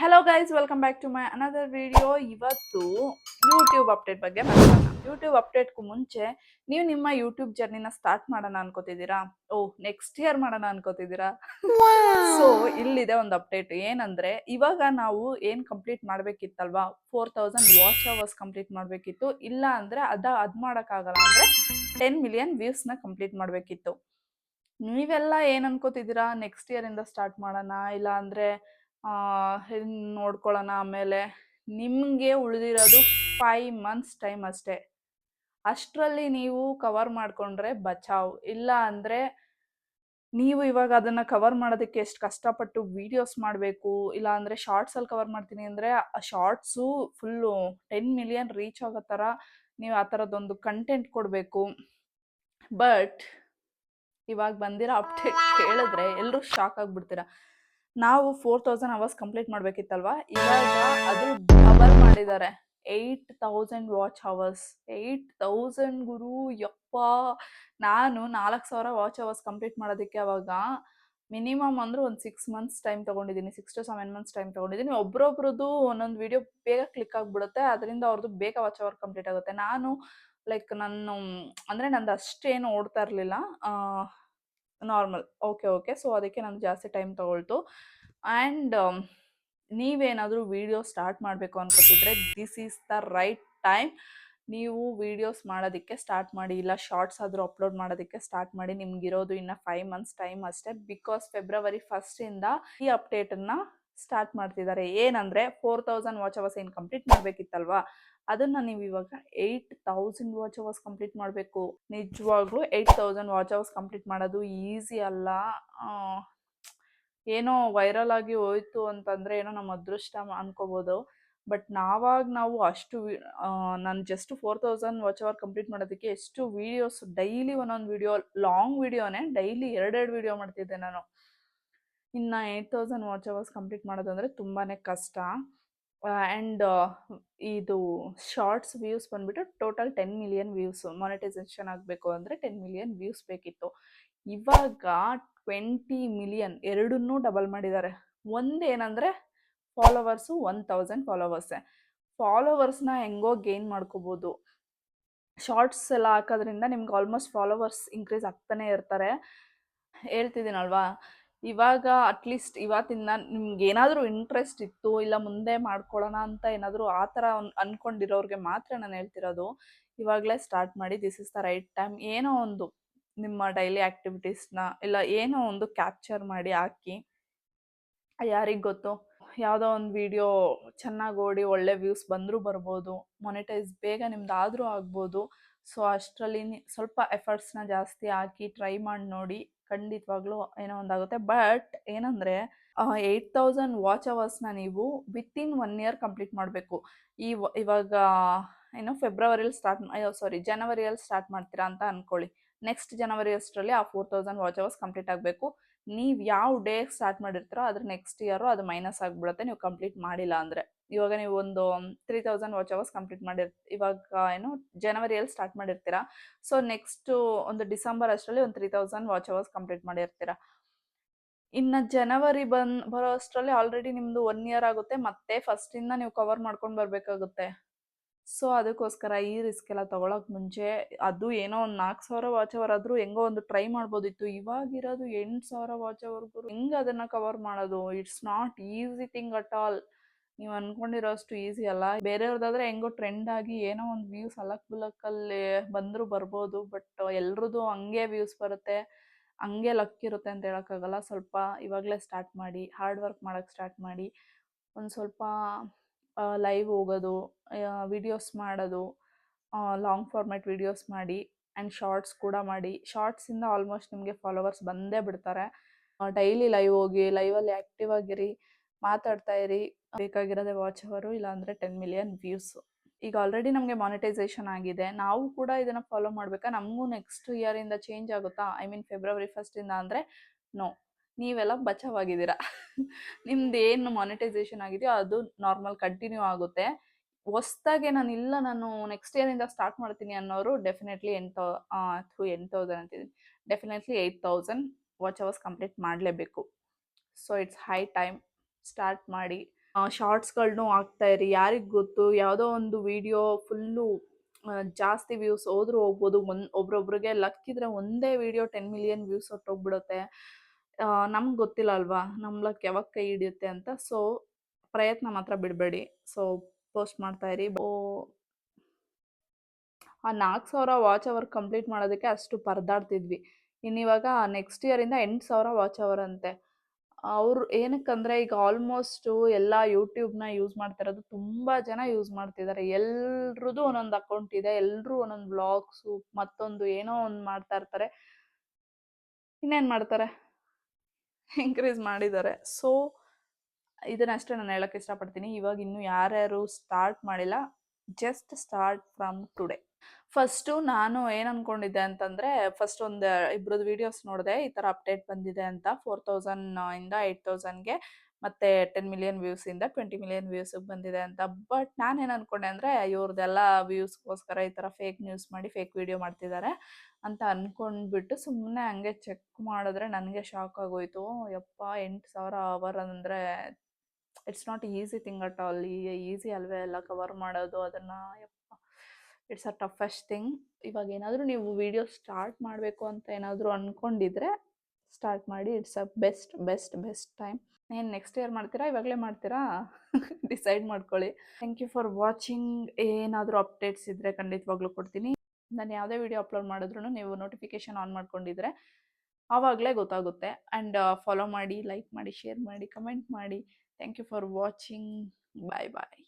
Hello guys, welcome back to my another video. ಇವತ್ತು YouTube update ಬಗ್ಗೆ ಮಾತಾಡೋಣ. YouTube ಅಪ್ಡೇಟ್ಗೂ ಮುಂಚೆ ನೀವು ನಿಮ್ಮ ಯೂಟ್ಯೂಬ್ ಜರ್ನಿನ ಸ್ಟಾರ್ಟ್ ಮಾಡೋಣ ಅನ್ಕೋತಿದ್ದೀರಾ? ನೆಕ್ಸ್ಟ್ ಇಯರ್ ಮಾಡೋಣ ಅನ್ಕೋತಿದ್ದೀರಾ? ಸೊ ಇಲ್ಲಿದೆ ಒಂದು ಅಪ್ಡೇಟ್. ಏನಂದ್ರೆ ಇವಾಗ ನಾವು ಏನ್ ಕಂಪ್ಲೀಟ್ ಮಾಡ್ಬೇಕಿತ್ತಲ್ವಾ, 4000 ವಾಚ್ ಅವರ್ಸ್ ಕಂಪ್ಲೀಟ್ ಮಾಡ್ಬೇಕಿತ್ತು. ಇಲ್ಲ ಅಂದ್ರೆ ಅದ್ ಮಾಡೋಕ್ಕಾಗಲ್ಲ ಅಂದ್ರೆ 10 ಮಿಲಿಯನ್ ವ್ಯೂಸ್ನ ಕಂಪ್ಲೀಟ್ ಮಾಡ್ಬೇಕಿತ್ತು. ನೀವೆಲ್ಲ ಏನ್ ಅನ್ಕೋತಿದ್ದೀರಾ? ನೆಕ್ಸ್ಟ್ ಇಯರ್ ಇಂದ ಸ್ಟಾರ್ಟ್ ಮಾಡೋಣ, ಇಲ್ಲ ಅಂದ್ರೆ ನೋಡ್ಕೊಳ್ಳೋಣ. ಆಮೇಲೆ ನಿಮಗೆ ಉಳಿದಿರೋದು 5 ಮಂತ್ಸ್ ಟೈಮ್ ಅಷ್ಟೇ. ಅಷ್ಟರಲ್ಲಿ ನೀವು ಕವರ್ ಮಾಡ್ಕೊಂಡ್ರೆ ಬಚಾವ್. ಇಲ್ಲ ಅಂದ್ರೆ ನೀವು ಇವಾಗ ಅದನ್ನ ಕವರ್ ಮಾಡೋದಕ್ಕೆ ಎಷ್ಟು ಕಷ್ಟಪಟ್ಟು ವಿಡಿಯೋಸ್ ಮಾಡಬೇಕು. ಇಲ್ಲ ಅಂದ್ರೆ ಶಾರ್ಟ್ಸ್ ಅಲ್ಲಿ ಕವರ್ ಮಾಡ್ತೀನಿ ಅಂದ್ರೆ ಆ ಶಾರ್ಟ್ಸು ಫುಲ್ಲು 10 ಮಿಲಿಯನ್ ರೀಚ್ ಆಗೋ ಥರ ನೀವು ಆ ಥರದ್ದೊಂದು ಕಂಟೆಂಟ್ ಕೊಡಬೇಕು. ಬಟ್ ಇವಾಗ ಬಂದಿರೋ ಅಪ್ಡೇಟ್ ಕೇಳಿದ್ರೆ ಎಲ್ಲರೂ ಶಾಕ್ ಆಗ್ಬಿಡ್ತೀರಾ. ನಾವು 4000 ಅವರ್ಸ್ ಕಂಪ್ಲೀಟ್ ಮಾಡ್ಬೇಕಿತ್ತಲ್ವಾ, ಇವಾಗ ಅದು ಡಬಲ್ ಮಾಡಿದ್ದಾರೆ. 8000 ವಾಚ್ ಅವರ್ಸ್. 8000 ಗುರು, ಯಪ್ಪ. ನಾನು 4000 ವಾಚ್ ಅವರ್ಸ್ ಕಂಪ್ಲೀಟ್ ಮಾಡೋದಕ್ಕೆ ಅವಾಗ ಮಿನಿಮಮ್ ಅಂದ್ರೆ ಒಂದು 6 ಮಂತ್ಸ್ ಟೈಮ್ ತಗೊಂಡಿದ್ದೀನಿ. 6 to 7 ಮಂತ್ಸ್ ಟೈಮ್ ತಗೊಂಡಿದ್ದೀನಿ. ಒಬ್ರೊಬ್ರದ್ದು ಒಂದೊಂದು ವಿಡಿಯೋ ಬೇಗ ಕ್ಲಿಕ್ ಆಗಿಬಿಡುತ್ತೆ, ಅದರಿಂದ ಅವ್ರದ್ದು ಬೇಗ ವಾಚ್ ಅವರ್ ಕಂಪ್ಲೀಟ್ ಆಗುತ್ತೆ. ನಾನು ಲೈಕ್ ನಾನು ಅಂದರೆ ನಂದು ಅಷ್ಟೇನು ಓಡ್ತಾ ಇರಲಿಲ್ಲ, ನಾರ್ಮಲ್. ಓಕೆ. ಸೊ ಅದಕ್ಕೆ ನಂಗೆ ಜಾಸ್ತಿ ಟೈಮ್ ತಗೊಳ್ತು. ಆ್ಯಂಡ್ ನೀವೇನಾದರೂ ವಿಡಿಯೋ ಸ್ಟಾರ್ಟ್ ಮಾಡಬೇಕು ಅನ್ಕೋತಿದ್ರೆ this is the right time. ನೀವು ವಿಡಿಯೋಸ್ ಮಾಡೋದಕ್ಕೆ ಸ್ಟಾರ್ಟ್ ಮಾಡಿ, ಇಲ್ಲ ಶಾರ್ಟ್ಸ್ ಆದರೂ ಅಪ್ಲೋಡ್ ಮಾಡೋದಕ್ಕೆ ಸ್ಟಾರ್ಟ್ ಮಾಡಿ. ನಿಮ್ಗಿರೋದು ಇನ್ನು 5 ಮಂತ್ಸ್ ಟೈಮ್ ಅಷ್ಟೇ. ಬಿಕಾಸ್ February 1st ಈ ಅಪ್ಡೇಟನ್ನು ಸ್ಟಾರ್ಟ್ ಮಾಡ್ತಿದ್ದಾರೆ. ಏನಂದರೆ 4000 ವಾಚ್ ಅವರ್ಸ್ ಏನು ಕಂಪ್ಲೀಟ್ ಮಾಡಬೇಕಿತ್ತಲ್ವಾ, ಅದನ್ನು ನೀವು ಇವಾಗ 8000 ವಾಚ್ ಅವರ್ಸ್ ಕಂಪ್ಲೀಟ್ ಮಾಡಬೇಕು. ನಿಜವಾಗ್ಲೂ 8000 ವಾಚ್ ಅವರ್ಸ್ ಕಂಪ್ಲೀಟ್ ಮಾಡೋದು ಈಸಿ ಅಲ್ಲ. ಏನೋ ವೈರಲ್ ಆಗಿ ಹೋಯ್ತು ಅಂತಂದರೆ ಏನೋ ನಮ್ಮ ಅದೃಷ್ಟ ಅನ್ಕೋಬೋದು. ಬಟ್ ನಾವು ಅಷ್ಟು ನಾನು ಜಸ್ಟ್ 4000 ವಾಚ್ ಅವರ್ ಕಂಪ್ಲೀಟ್ ಮಾಡೋದಕ್ಕೆ ಎಷ್ಟು ವೀಡಿಯೋಸ್, ಡೈಲಿ ಒಂದೊಂದು ವೀಡಿಯೋ, ಲಾಂಗ್ ವೀಡಿಯೋನೇ ಡೈಲಿ 2 ವೀಡಿಯೋ ಮಾಡ್ತಿದ್ದೆ ನಾನು. ಇನ್ನು 8000 ವಾಚ್ ಅವರ್ಸ್ ಕಂಪ್ಲೀಟ್ ಮಾಡೋದು ಅಂದರೆ ತುಂಬಾ ಕಷ್ಟ. ಆ್ಯಂಡ್ ಇದು ಶಾರ್ಟ್ಸ್ ವ್ಯೂಸ್ ಬಂದುಬಿಟ್ಟು ಟೋಟಲ್ 10 ಮಿಲಿಯನ್ ವ್ಯೂಸು. ಮಾನಿಟೈಸೇಷನ್ ಆಗಬೇಕು ಅಂದರೆ 10 ಮಿಲಿಯನ್ ವ್ಯೂಸ್ ಬೇಕಿತ್ತು. ಇವಾಗ 20 ಮಿಲಿಯನ್, ಎರಡನ್ನೂ ಡಬಲ್ ಮಾಡಿದ್ದಾರೆ. ಒಂದೇನಂದರೆ ಫಾಲೋವರ್ಸು 1000 ಫಾಲೋವರ್ಸೇ. ಫಾಲೋವರ್ಸ್ನ ಹೆಂಗೋ ಗೇನ್ ಮಾಡ್ಕೋಬೋದು. ಶಾರ್ಟ್ಸ್ ಎಲ್ಲ ಹಾಕೋದ್ರಿಂದ ನಿಮ್ಗೆ ಆಲ್ಮೋಸ್ಟ್ ಫಾಲೋವರ್ಸ್ ಇನ್ಕ್ರೀಸ್ ಆಗ್ತಾನೆ ಇರ್ತಾರೆ. ಹೇಳ್ತಿದ್ದೀನಲ್ವಾ, ಇವಾಗ ಅಟ್ಲೀಸ್ಟ್ ಇವತ್ತಿಂದ ನಿಮ್ಗೆ ಏನಾದರೂ ಇಂಟ್ರೆಸ್ಟ್ ಇತ್ತು, ಇಲ್ಲ ಮುಂದೆ ಮಾಡ್ಕೊಳ್ಳೋಣ ಅಂತ ಏನಾದರೂ ಆ ಥರ ಅಂದ್ಕೊಂಡಿರೋರಿಗೆ ಮಾತ್ರ ನಾನು ಹೇಳ್ತಿರೋದು, ಇವಾಗಲೇ ಸ್ಟಾರ್ಟ್ ಮಾಡಿ. This is the right time. ಏನೋ ಒಂದು ನಿಮ್ಮ ಡೈಲಿ ಆ್ಯಕ್ಟಿವಿಟೀಸ್ನ ಇಲ್ಲ ಏನೋ ಒಂದು ಕ್ಯಾಪ್ಚರ್ ಮಾಡಿ ಹಾಕಿ. ಯಾರಿಗೆ ಗೊತ್ತು, ಯಾವುದೋ ಒಂದು ವಿಡಿಯೋ ಚೆನ್ನಾಗಿ ಓಡಿ ಒಳ್ಳೆ ವ್ಯೂಸ್ ಬಂದರೂ ಬರ್ಬೋದು, ಮೊನಿಟೈಸ್ ಬೇಗ ನಿಮ್ದಾದರೂ ಆಗ್ಬೋದು. ಸೊ ಅಷ್ಟರಲ್ಲಿ ಸ್ವಲ್ಪ ಎಫರ್ಟ್ಸ್ನ ಜಾಸ್ತಿ ಹಾಕಿ ಟ್ರೈ ಮಾಡಿ ನೋಡಿ, ಖಂಡಿತವಾಗ್ಲೂ ಏನೋ ಒಂದಾಗುತ್ತೆ. ಬಟ್ ಏನಂದರೆ 8000 ವಾಚ್ ಅವರ್ಸ್ನ ನೀವು ವಿತಿನ್ 1 ಇಯರ್ ಕಂಪ್ಲೀಟ್ ಮಾಡಬೇಕು. ಇವಾಗ ಏನು ಜನವರಿಯಲ್ಲಿ ಸ್ಟಾರ್ಟ್ ಮಾಡ್ತೀರಾ ಅಂತ ಅಂದ್ಕೊಳ್ಳಿ. ನೆಕ್ಸ್ಟ್ ಜನವರಿ ಅಷ್ಟರಲ್ಲಿ ಆ 4000 ವಾಚ್ ಅವರ್ಸ್ ಕಂಪ್ಲೀಟ್ ಆಗಬೇಕು. ನೀವು ಯಾವ ಡೇ ಸ್ಟಾರ್ಟ್ ಮಾಡಿರ್ತೀರೋ ಅದ್ರ ನೆಕ್ಸ್ಟ್ ಇಯರು ಅದು ಮೈನಸ್ ಆಗಿಬಿಡುತ್ತೆ, ನೀವು ಕಂಪ್ಲೀಟ್ ಮಾಡಿಲ್ಲ ಅಂದರೆ. ಇವಾಗ ನೀವು ಒಂದು 3000 ವಾಚ್ ಅವರ್ಸ್ ಕಂಪ್ಲೀಟ್ ಇವಾಗ ಜನವರಿಯಲ್ಲಿ ಸ್ಟಾರ್ಟ್ ಮಾಡಿರ್ತೀರಾ. ಸೊ ನೆಕ್ಸ್ಟು ಒಂದು ಡಿಸೆಂಬರ್ ಅಷ್ಟರಲ್ಲಿ ಒಂದು 3000 ವಾಚ್ ಅವರ್ಸ್ ಕಂಪ್ಲೀಟ್ ಮಾಡಿರ್ತೀರಾ. ಇನ್ನು ಜನವರಿ ಬರೋ ಅಷ್ಟರಲ್ಲಿ ಆಲ್ರೆಡಿ ನಿಮ್ಮದು 1 ಇಯರ್ ಆಗುತ್ತೆ. ಮತ್ತೆ ಫಸ್ಟಿಂದ ನೀವು ಕವರ್ ಮಾಡ್ಕೊಂಡು ಬರಬೇಕಾಗುತ್ತೆ. ಸೊ ಅದಕ್ಕೋಸ್ಕರ ಈ ರಿಸ್ಕ್ ಎಲ್ಲ ತೊಗೊಳಕ್ಕೆ ಮುಂಚೆ ಅದು ಏನೋ ಒಂದು 4000 ವಾಚ್ ಅವರ್ ಆದರೂ ಹೆಂಗೋ ಒಂದು ಟ್ರೈ ಮಾಡ್ಬೋದಿತ್ತು. ಇವಾಗಿರೋದು 8000 ವಾಚ್ ಅವರ್ಗೂ ಹೆಂಗೆ ಅದನ್ನು ಕವರ್ ಮಾಡೋದು? It's not easy thing at all. ನೀವು ಅಂದ್ಕೊಂಡಿರೋ ಅಷ್ಟು ಈಸಿ ಅಲ್ಲ. ಬೇರೆಯವ್ರದ್ದಾದ್ರೆ ಹೆಂಗೋ ಟ್ರೆಂಡ್ ಆಗಿ ಏನೋ ಒಂದು ವ್ಯೂಸ್ ಅಲಕ್ ಬಂದರೂ ಬರ್ಬೋದು. ಬಟ್ ಎಲ್ರದ್ದು ಹಂಗೆ ವ್ಯೂಸ್ ಬರುತ್ತೆ, ಹಂಗೆ ಲಕ್ ಇರುತ್ತೆ ಅಂತ ಹೇಳೋಕ್ಕಾಗಲ್ಲ. ಸ್ವಲ್ಪ ಇವಾಗಲೇ ಸ್ಟಾರ್ಟ್ ಮಾಡಿ, ಹಾರ್ಡ್ ವರ್ಕ್ ಮಾಡೋಕ್ಕೆ ಸ್ಟಾರ್ಟ್ ಮಾಡಿ. ಒಂದು ಸ್ವಲ್ಪ ಲೈವ್ ಹೋಗೋದು, ವಿಡಿಯೋಸ್ ಮಾಡೋದು, ಲಾಂಗ್ ಫಾರ್ಮ್ಯಾಟ್ ವಿಡಿಯೋಸ್ ಮಾಡಿ, ಆ್ಯಂಡ್ ಶಾರ್ಟ್ಸ್ ಕೂಡ ಮಾಡಿ. ಶಾರ್ಟ್ಸಿಂದ ಆಲ್ಮೋಸ್ಟ್ ನಿಮಗೆ ಫಾಲೋವರ್ಸ್ ಬಂದೇ ಬಿಡ್ತಾರೆ. ಡೈಲಿ ಲೈವ್ ಹೋಗಿ, ಲೈವಲ್ಲಿ ಆ್ಯಕ್ಟಿವ್ ಆಗಿರಿ, ಮಾತಾಡ್ತಾ ಇರಿ. ಬೇಕಾಗಿರೋದೇ ವಾಚ್ ಅವರು, ಇಲ್ಲಾಂದರೆ 10 ಮಿಲಿಯನ್ ವ್ಯೂಸು. ಈಗ ಆಲ್ರೆಡಿ ನಮಗೆ ಮಾನಿಟೈಸೇಷನ್ ಆಗಿದೆ, ನಾವು ಕೂಡ ಇದನ್ನು ಫಾಲೋ ಮಾಡಬೇಕಾ? ನಮಗೂ ನೆಕ್ಸ್ಟ್ ಇಯರಿಂದ ಚೇಂಜ್ ಆಗುತ್ತಾ? February 1st ಅಂದರೆ ನೋ, ನೀವೆಲ್ಲ ಬಚಾವಾಗಿದ್ದೀರಾ. ನಿಮ್ದು ಏನು ಮಾನಿಟೈಸೇಷನ್ ಆಗಿದೆಯೋ ಅದು ನಾರ್ಮಲ್ ಕಂಟಿನ್ಯೂ ಆಗುತ್ತೆ. ಹೊಸ್ದಾಗೆ ನಾನು ನೆಕ್ಸ್ಟ್ ಇಯರಿಂದ ಸ್ಟಾರ್ಟ್ ಮಾಡ್ತೀನಿ ಅನ್ನೋರು ಡೆಫಿನೆಟ್ಲಿ 8000 ಅಂತಿದ್ದೀನಿ, ಡೆಫಿನೆಟ್ಲಿ 8000 ವಾಚ್ ಅವರ್ಸ್ ಕಂಪ್ಲೀಟ್ ಮಾಡಲೇಬೇಕು. So it's high time, start ಮಾಡಿ. ಶಾರ್ಟ್ಸ್‌ಗಳ್ನೂ ಹಾಕ್ತಾ ಇರಿ. ಯಾರಿಗ್ ಗೊತ್ತು ಯಾವುದೋ ಒಂದು ವಿಡಿಯೋ ಫುಲ್ಲು ಜಾಸ್ತಿ ವ್ಯೂಸ್ ಹೋದ್ರೂ ಹೋಗ್ಬೋದು. ಒಬ್ರೊಬ್ರಿಗೆ ಲಕ್ ಇದ್ರೆ ಒಂದೇ ವಿಡಿಯೋ 10 ಮಿಲಿಯನ್ ವ್ಯೂಸ್ ಹೊರ್ಟೋಗ್ಬಿಡುತ್ತೆ. ನಮ್ಗೆ ಗೊತ್ತಿಲ್ಲ ಅಲ್ವಾ? ನಮ್ ಲಕ್ ಯಾವಾಗ ಕೈ ಹಿಡಿಯುತ್ತೆ ಅಂತ. ಸೊ, ಪ್ರಯತ್ನ ಮಾತ್ರ ಬಿಡಬೇಡಿ. ಸೊ, ಪೋಸ್ಟ್ ಮಾಡ್ತಾ ಇರಿ. ಆ 4,000 ವಾಚ್ ಅವರ್ ಕಂಪ್ಲೀಟ್ ಮಾಡೋದಕ್ಕೆ ಅಷ್ಟು ಪರದಾಡ್ತಿದ್ವಿ. ಇನ್ನಿವಾಗ ನೆಕ್ಸ್ಟ್ ಇಯರಿಂದ 8,000 ವಾಚ್ ಅವರ್ ಅಂತೆ. ಅವ್ರು ಏನಕ್ಕಂದ್ರೆ ಈಗ ಆಲ್ಮೋಸ್ಟು ಎಲ್ಲ ಯೂಟ್ಯೂಬ್‌ನ ಯೂಸ್ ಮಾಡ್ತಿರೋದು ತುಂಬಾ ಜನ ಯೂಸ್ ಮಾಡ್ತಿದ್ದಾರೆ. ಎಲ್ರದ್ದು ಒಂದೊಂದು ಅಕೌಂಟ್ ಇದೆ. ಎಲ್ರೂ ಒಂದೊಂದು ವ್ಲಾಗ್ಸು ಮತ್ತೊಂದು ಏನೋ ಒಂದು ಮಾಡ್ತಾ ಇರ್ತಾರೆ. ಇನ್ನೇನ್ ಮಾಡ್ತಾರೆ? ಇನ್ಕ್ರೀಸ್ ಮಾಡಿದ್ದಾರೆ. ಸೊ, ಇದನ್ನಷ್ಟೇ ನಾನು ಹೇಳಕ್ಕೆ ಇಷ್ಟಪಡ್ತೀನಿ. ಇವಾಗ ಇನ್ನೂ ಯಾರ್ಯಾರು ಸ್ಟಾರ್ಟ್ ಮಾಡಿಲ್ಲ, just start from today. First ನಾನು ಏನು ಅನ್ಕೊಂಡಿದ್ದೆ ಅಂತಂದರೆ, ಫಸ್ಟ್ ಒಂದು ಇಬ್ರದ್ದು ವೀಡಿಯೋಸ್ ನೋಡಿದೆ, ಈ ಥರ ಅಪ್ಡೇಟ್ ಬಂದಿದೆ ಅಂತ. 4,000 ಇಂದ 8,000ಗೆ ಮತ್ತು 10 ಮಿಲಿಯನ್ ವ್ಯೂಸಿಂದ 20 ಮಿಲಿಯನ್ ವ್ಯೂಸಿಗೆ ಬಂದಿದೆ ಅಂತ. ಬಟ್ ನಾನೇನು ಅಂದ್ಕೊಂಡೆ ಅಂದರೆ, ಇವ್ರದ್ದೆಲ್ಲ ವ್ಯೂಸ್ಗೋಸ್ಕರ ಈ ಥರ ಫೇಕ್ ನ್ಯೂಸ್ ಮಾಡಿ ಫೇಕ್ ವೀಡಿಯೋ ಮಾಡ್ತಿದ್ದಾರೆ ಅಂತ ಅಂದ್ಕೊಂಡ್ಬಿಟ್ಟು ಸುಮ್ಮನೆ ಹಂಗೆ ಚೆಕ್ ಮಾಡಿದ್ರೆ ನನಗೆ ಶಾಕ್ ಆಗೋಯಿತು. ಯಪ್ಪಾ, 8,000 ಅವರ್ ಅಂದರೆ it's not easy thing at all. Easy ಅಲ್ವೇ ಅಲ್ಲ ಕವರ್ ಮಾಡೋದು ಅದನ್ನು. ಯಪ್ಪ, ಇಟ್ಸ್ ಅ ಟಫೆಸ್ಟ್ ಥಿಂಗ್. ಇವಾಗ ಏನಾದರೂ ನೀವು ವಿಡಿಯೋ ಸ್ಟಾರ್ಟ್ ಮಾಡಬೇಕು ಅಂತ ಏನಾದರೂ ಅಂದ್ಕೊಂಡಿದ್ರೆ ಸ್ಟಾರ್ಟ್ ಮಾಡಿ. It's a best best best time. ಏನು ನೆಕ್ಸ್ಟ್ ಇಯರ್ ಮಾಡ್ತೀರಾ, ಇವಾಗಲೇ ಮಾಡ್ತೀರಾ? ಡಿಸೈಡ್ ಮಾಡ್ಕೊಳ್ಳಿ. Thank you for watching. ಏನಾದರೂ ಅಪ್ಡೇಟ್ಸ್ ಇದ್ದರೆ ಖಂಡಿತವಾಗ್ಲೂ ಕೊಡ್ತೀನಿ. ನಾನು ಯಾವುದೇ ವಿಡಿಯೋ ಅಪ್ಲೋಡ್ ಮಾಡಿದ್ರು ನೀವು ನೋಟಿಫಿಕೇಷನ್ ಆನ್ ಮಾಡ್ಕೊಂಡಿದ್ರೆ ಆವಾಗಲೇ ಗೊತ್ತಾಗುತ್ತೆ. ಆ್ಯಂಡ್ ಫಾಲೋ ಮಾಡಿ, ಲೈಕ್ ಮಾಡಿ, ಶೇರ್ ಮಾಡಿ, ಕಮೆಂಟ್ ಮಾಡಿ. Thank you for watching. Bye bye.